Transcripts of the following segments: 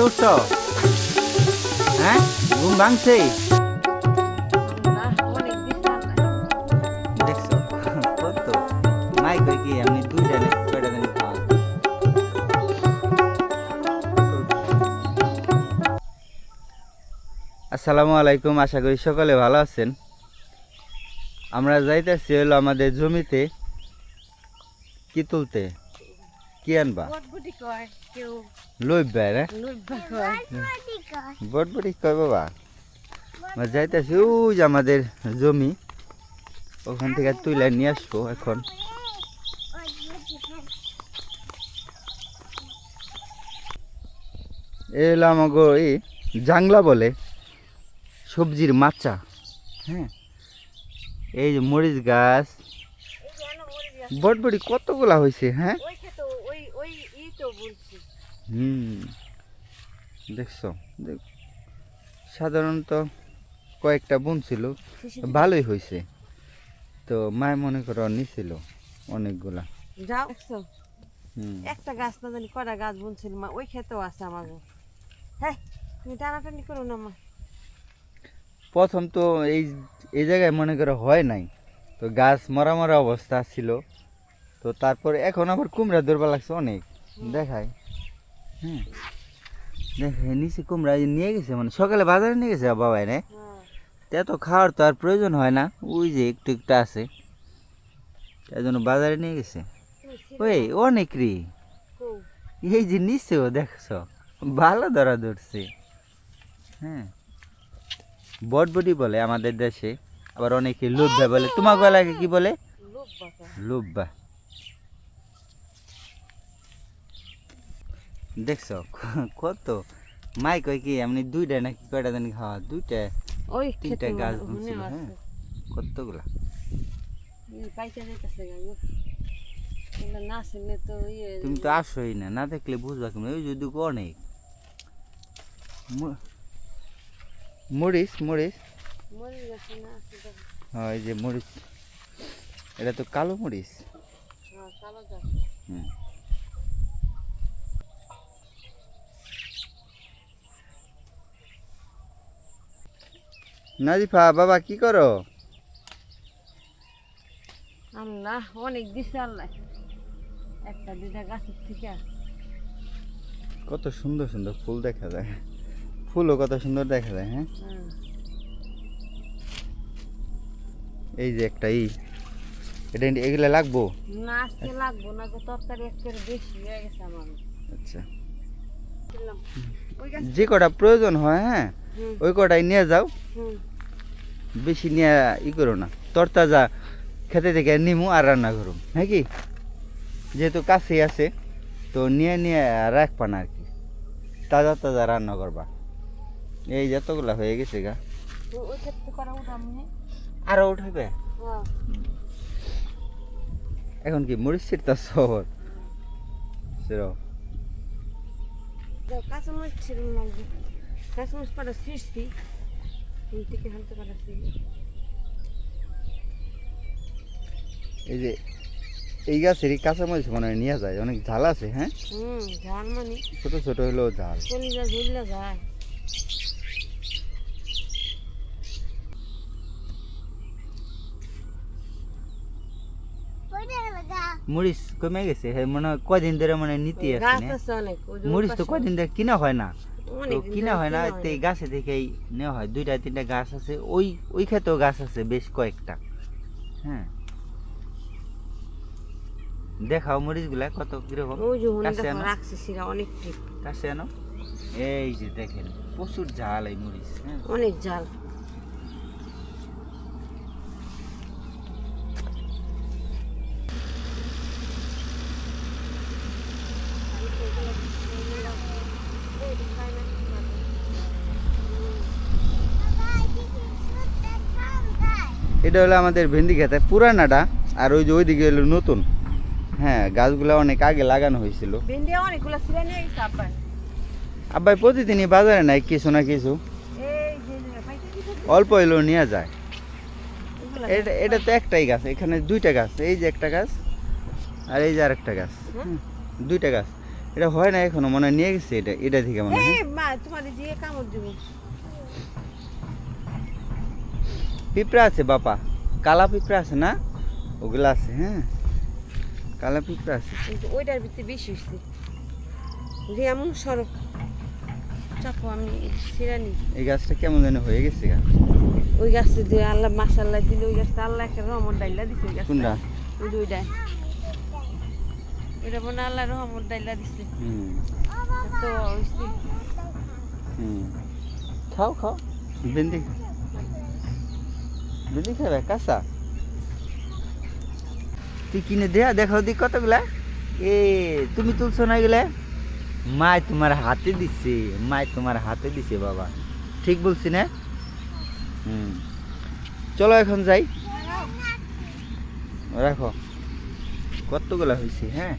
উঠছো? হ্যাঁ, ঘুম ভাঙছে? দেখছো কত মাই কই কি আমি দুইটা না কয়টা জানি খাওয়া। আসসালামু আলাইকুম, আশা করি সকলে ভালো আছেন। আমরা যাইতেছি হলো আমাদের জমিতে কি তুলতে, কি আনবা? লইবা না বটবটি কয় বাবা। আমরা যাইতেছি ওই যে আমাদের জমি, ওখান থেকে তুলে নিয়ে আসবো। এখন এলাম গো, এই জাংলা বলে সবজির মাচা। হ্যাঁ, এই যে মরিচ গাছ, বটবটি কতগুলা হয়েছে। হ্যাঁ, দেখছো, সাধারণত কয়েকটা বুন ছিল, ভালোই হয়েছে। তো মায় মনে করো নিছিল অনেকগুলা। যাও একটা গাছ না জানি কয়টা গাছ বুনছিল মা, ওই ক্ষেতেও আছে আমার। হ্যাঁ, তুমি টানাটানি করো না মা। প্রথম তো এই এই জায়গায় মনে করো হয় নাই, তো গাছ মরা মরা অবস্থা ছিল। তো তারপর এখন আবার কুমড়া ধরবা লাগছে অনেক, দেখায়। হ্যাঁ, দেখে নিচে কুমড়া নিয়ে গেছে, মানে সকালে বাজারে নিয়ে গেছে বাবাই রে। এত খাওয়ার তো আর প্রয়োজন হয় না, ওই যে একটু একটু আছে, তাই জন্য বাজারে নিয়ে গেছে। ওই অনেক রে, এই যে নিচেও দেখছো ভালো ধরা ধরছে। হ্যাঁ, বটবটি বলে আমাদের দেশে, আবার অনেকে লুব্বা বলে। তোমার গলাকে কি বলে? লুব্বা। দেখছো কত মাই কয় কি এমনি দুইটা নাকি কয়টা জানি খাওয়া, দুইটা ওই তিনটা গাছ বুনছিল। হ্যাঁ, কতগুলা না শুনলে তো তুমি তো আসোই না, না দেখলে বুঝবা কেমন। ওই যদি অনেক মরিচ মরিচ, হ্যাঁ এই যে মরিচ, এটা তো কালো মরিচ। হুম, নাজিফা বাবা কি করো? আল্লাহ অনেক দিছে আল্লাহ, একটা দুইটা গাছের থেকে। কত সুন্দর সুন্দর ফুল দেখা যায়, ফুলও কত সুন্দর দেখা যায়। হ্যাঁ, এই যে একটা এটা এগুলা লাগবো না, আজকে লাগবো না, তো তরকারি একেবারে বেশি হয়ে গেছে আমার। আচ্ছা, ওই গাছ যে কটা প্রয়োজন হয় হ্যাঁ ওই কটাই নিয়ে যাও, বেশি নিয়ে করো না। তরতাজা খেতে থেকে নিমু আর রান্না করুম। হ্যাঁ কি, যেহেতু কাছেই আছে তো নিয়ে নিয়ে রাখবা না আর কি, তাজা তাজা রান্না করবা। এই যতগুলা হয়ে গেছে গা, ওই ক্ষেত্রে করা উঠাম আরো উঠাইবে। এখন কি মরিচ ছিটতা শহর কাঁচামরিচ ছিল লাগবে, কাঁচামরিচ পাটা ছিঁড়ছি থেকে হালতে পাঠাচ্ছি। এই যে এই গাছেরই কাঁচামরিচ মনে হয় নিয়ে যায়, অনেক ঝাল আছে। হ্যাঁ, ঝাল মানে ছোট ছোট হলেও ঝাল। কলিজা ঝুললে যায়। মরিচ কমে গেছে, হ্যাঁ মনে হয় কয়দিন ধরে মনে হয় নীতি আছে গাছ না? আছে অনেক, মরিচ তো কয়দিন ধরে কিনা হয় না, তো কিনা হয় না, কিনা তো এই গাছে থেকেই নেওয়া হয়। দুইটা তিনটা গাছ আছে, ওই ওই ক্ষেতেও গাছ আছে বেশ কয়েকটা। হ্যাঁ, দেখাও মরিচগুলা কত কিরকম। ওই যে কাছে আনো, রাখছি সেটা অনেক ঠিক। কাছে আনো। এই যে দেখেন প্রচুর ঝাল এই মরিচ। হ্যাঁ, অনেক ঝাল। এটা হলো আমাদের ভেন্ডি খেতে পুরানাটা, আর ওই যে ওইদিকে হলো নতুন। হ্যাঁ, গাছগুলো অনেক আগে লাগানো হয়েছিল। ভেন্ডি অনেকগুলো ছিঁড়ে নিয়ে গেছে আব্বা। আব্বাই প্রতিদিনই বাজারে নাই কিছু না কিছু, অল্প এলো নিয়ে যায়। এটা এটা তো একটাই গাছ, এখানে দুইটা গাছ, এই যে একটা গাছ আর এই যে আরেকটা গাছ। দুইটা গাছ, এটা হয় না এখনো, মনে হয় নিয়ে গেছে এটা, এটা থেকে মনে হয়। এই মা তোমার দিয়ে কামড় দিব। পিঁপড়া আছে বাপা, কালা পিঁপড়া আছে না, ওগুলো আছে। হ্যাঁ, কালা পিঁপড়া আছে। কিন্তু ওইটার ভিতরে বেশি হয়েছে। রিয়ামু সরব চাপো, আমি ছিড়ানি। এই গাছটা কেমন যেন হয়ে গেছে গা। ওই গাছটা দিয়ে আল্লাহ মাশাআল্লাহ দিলে, ওই গাছটা আল্লাহ একটা রহমত ডাইলা দিছে। ওই গাছটা কোনটা? ওই যে ওইটা, ওইটা মনে হয় আল্লাহ রহমত ডাইলা দিছে। হুম তো হইছে। হুম, খাও খাও, ভেন্ডি খাও, ভেন্ডি খাবে কাঁচা। তুই কিনে দেয়া দেখাও দি কতগুলা। এ তুমি তুলছো না এগুলা? মায় তোমার হাতে দিছে, মায় তোমার হাতে দিছে বাবা, ঠিক বলছি না? হুম, চলো এখন যাই। রাখো, কতগুলা হয়েছে। হ্যাঁ,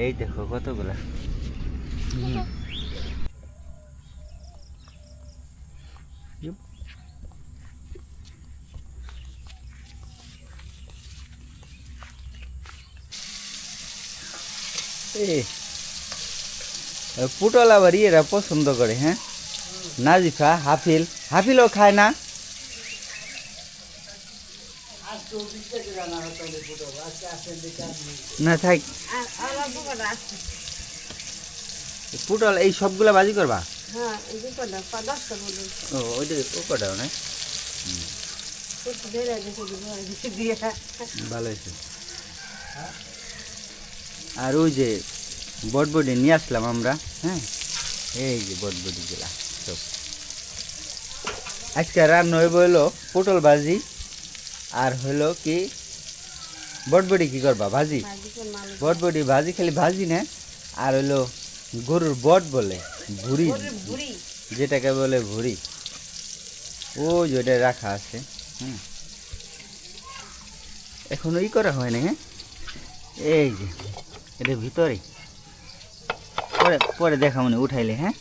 এই দেখো কতগুলা। হুম। যুপ। এ পুটল আবার এরা পছন্দ করে। হ্যাঁ, নাজিফা, হাফিল, হাফিলও খায় না। না থাক, আর আল্লাহ বুকাটা আসছে। পুটল এই সবগুলা বাজি করবা? হ্যাঁ, এই যে কটা 10টা বলুন। ও ওইটা ও কটাও না, কত ধরে দিছে দিছে দিয়া। ভালো হয়েছে। আর ওই যে বটবডি নিয়ে আসলাম আমরা। হ্যাঁ, এই যে বটবডিগুলা সব আজকে রান্না হইব হলো পটল ভাজি, আর হলো কি বটবডি কি করবা ভাজি। বটবডি ভাজি, খালি ভাজি না, আর হলো গরুর বট বলে, ভুড়ি, বুড়ি যেটাকে বলে ভুড়ি, ও যেটা রাখা আছে। হুম, এখনো ই করা হয় না। হ্যাঁ, এই যে এটা ভিতরে, পরে পরে দেখা মনে উঠাইলে। হ্যাঁ,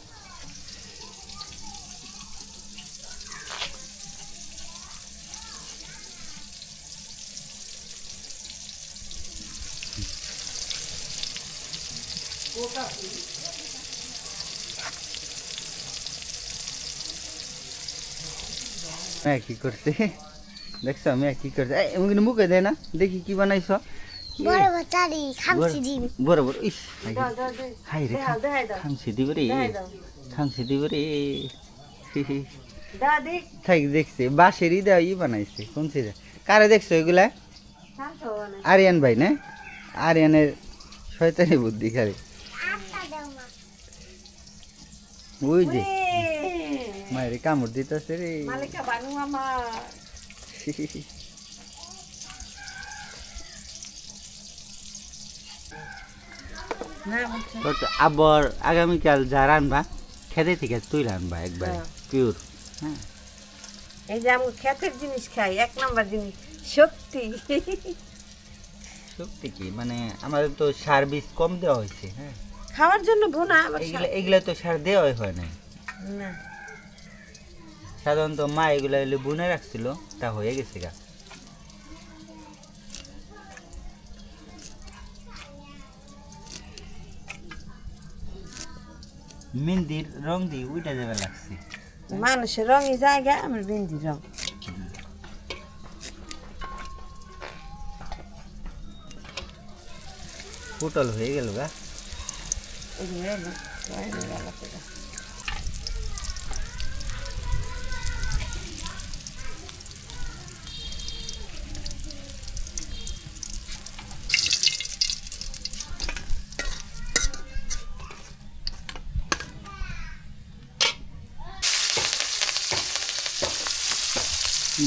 মেয়ে কি করছে দেখছো, মেয়ে কি করছে, এমন কিন্তু মুখে দেয় না। দেখি কি বানাইছ। বড় বাচ্চারি খামচি দিন বড় বড়, ইস দাও দাও দাও। হাই রে, দেখাও দেখাই দাও। খামছি দিব রে, দেখাই দাও। খামছি দিব রে। দাও দেখ। থাক, দেখছি বাঁশেরই দেওয়া ই বানাইছে। কোন ছিল কারে দেখছো এগুলা? শান্ত না। আরিয়ান ভাই না, আরিয়ানের শয়তানি বুদ্ধি খালি। আটটা দাও মা ওই যে ওরে মায়ের কামড় দিতেছে রে। মালিকা বানু আমার। হ্যাঁ বলছে। তো আবার আগামীকাল যা রানবা খেতে থেকে তুই রানবা একবার হ্যাঁ। পিওর। হ্যাঁ, এই যে আমি ক্ষেতের জিনিস খাই, 1 নাম্বার জিনিস শক্তি। সত্যি কি মানে আমাদের তো সার বীজ কম দেওয়া হয়েছে। হ্যাঁ, খাওয়ার জন্য বোনা আবার এগুলা এগুলা তো সার দেওয়াই হয় না। না। সাধারণত মা এগুলা এলে বুনে রাখছিল, তা হয়ে গেছে গা। মেহেন্দির রং দিয়ে উইটা যাবে লাগছে। মানুষের রঙই জায়গা, আমার বিন্দি রং। পটল হয়ে গেল গা। এই যে এলো, এই যে গেল পুরো।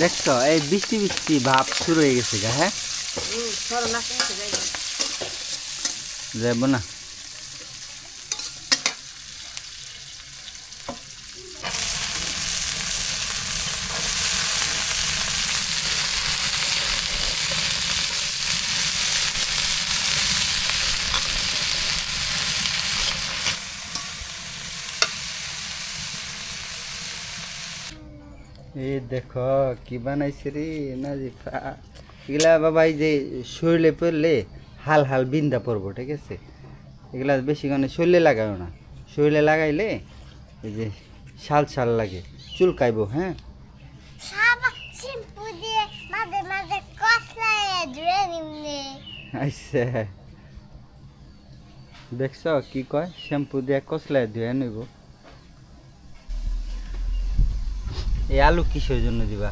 দেখছো এই বৃষ্টি বৃষ্টি ভাব শুরু হয়ে গেছে গা। হ্যাঁ, সরো না কেমন জায়গা। যাবো না। এই দেখো কি বানাইছে রে নাজিফা। এগুলা বাবা এই যে শরীরে পড়লে হাল হাল বিন্দা পড়বো, ঠিক আছে? এগুলা বেশি কারণে শরীরে লাগাও না, শরীরে লাগাইলে এই যে শাল শাল লাগে, চুলকাইবো। হ্যাঁ, সাবা শ্যাম্পু দিয়ে মাঝে মাঝে কষলায় ধুয়ে নিমনে। আচ্ছা, দেখছ কি কয়, শ্যাম্পু দিয়ে কসলায় ধুয়ে নিব। এই আলু কিসের জন্য দিবা?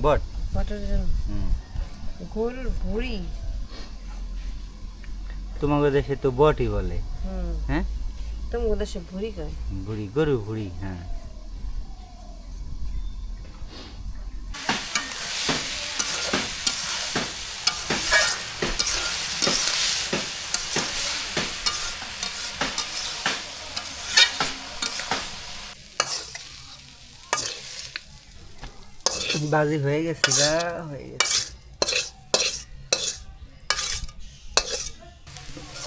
বট? বটের জন্য হুম। গরুর ভুড়ি। তোমাদের দেশে তো বটই বলে। হ্যাঁ, তুমি দেশে ভুড়ি কয়। বুড়ি, গরু বুড়ি। হ্যাঁ, বাজি হয়ে গেছে গা, হয়ে গেছে।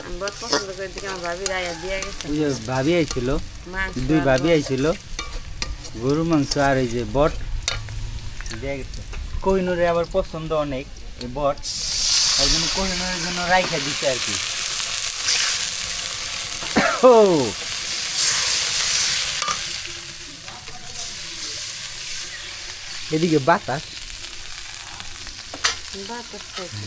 আমি বট পছন্দ করে দিকে আমার ভাবি রাইয়া দিয়ে গেছে। ওই যে ভাবি আইছিল, মাংস দুই আর ভাবি বট। আইছিল, গরু মাংস আর এই যে বট দিয়ে গেছে। কোহিনুরে আবার পছন্দ অনেক এই বট, ওই জন্য কোহিনুরের জন্য রাইখা দিচ্ছে আর কি। ও এদিকে বাতাস। বাতাস খাইছে।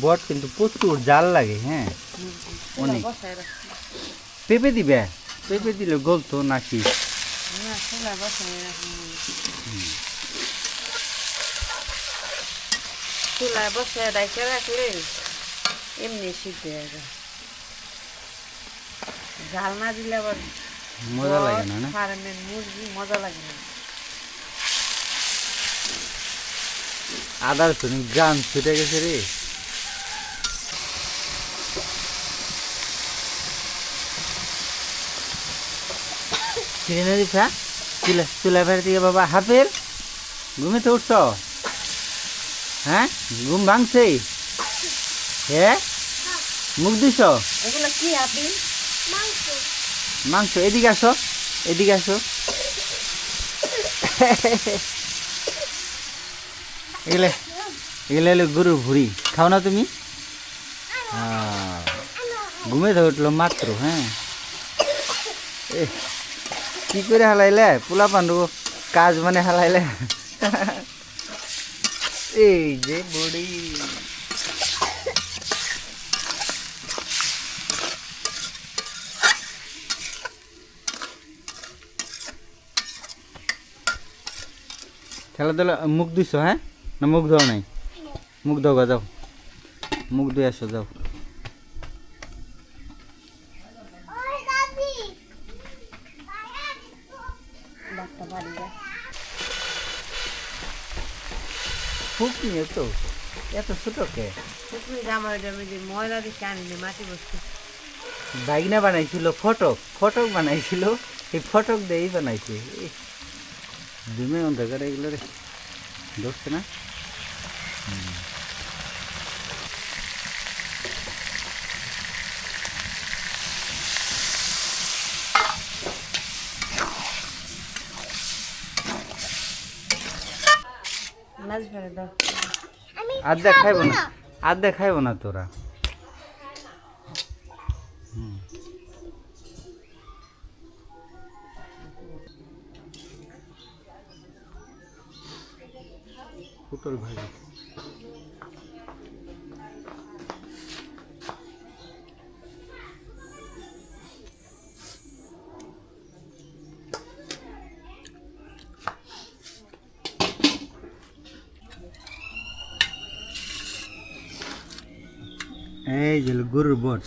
বট কিন্তু প্রচুর জাল লাগে। হ্যাঁ, অনেক। বসায় রাখছি। পেঁপে দিবে, পেঁপে দিলে গলতো নাকি? না, চুলায় বসায় রাখি। চুলায় বসায় রাখে রাখলে এমনি সিদ্ধ হয়ে যায়। ঝাল না দিলে আবার মজা লাগে না, না? ফার্মের মুরগি মজা লাগে না। আদার শুনি গ্রাম ছুটে গেছে রে। চুলা ফের থেকে বাবা হাফের ঘুমিতে উঠছ? হ্যাঁ, ঘুম ভাঙছে? হ্যাঁ, মুখ দিছ? এগুলো কি আপনি? মাংস মাংস। এদিকে আসো, এদিকে আসো। এগুলো এগুলো হলো গরুর ভুড়ি, খাও না তুমি? ঘুমে তো উঠলো মাত্র। হ্যাঁ, কি করে হালাইলে পোলা পান্ডু কাজ মানে হালাইলে। এই যে বড়ি, খেলাধুলা। মুখ দিছ? হ্যাঁ, না মুখ ধোয়া নাই? মুখ ধোয়া যাও, মুখ ধুয়ে আসো, যাও। ওই দাদি বাচ্চা বাড়ি যায়। ফুক নিয়ে তো এত ছোট কে? পুকুরি জামাই জমি দিয়ে ময়লা দিকে আনিনি মাটি বসতে। বাইগনা বানাইছিল, ফটক ফটক বানাইছিল, এই ফটক দিয়েই বানাইছে। জুমে অন্ধকার এগুলো রে ধরছে না। মাছ ফেলে দাও। আমি আধা খাইব না, আধা খাইব না তোরা। পটল ভাজি। এই যে গরুর বট।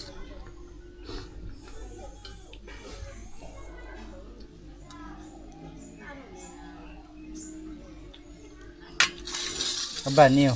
আব্বা নিও।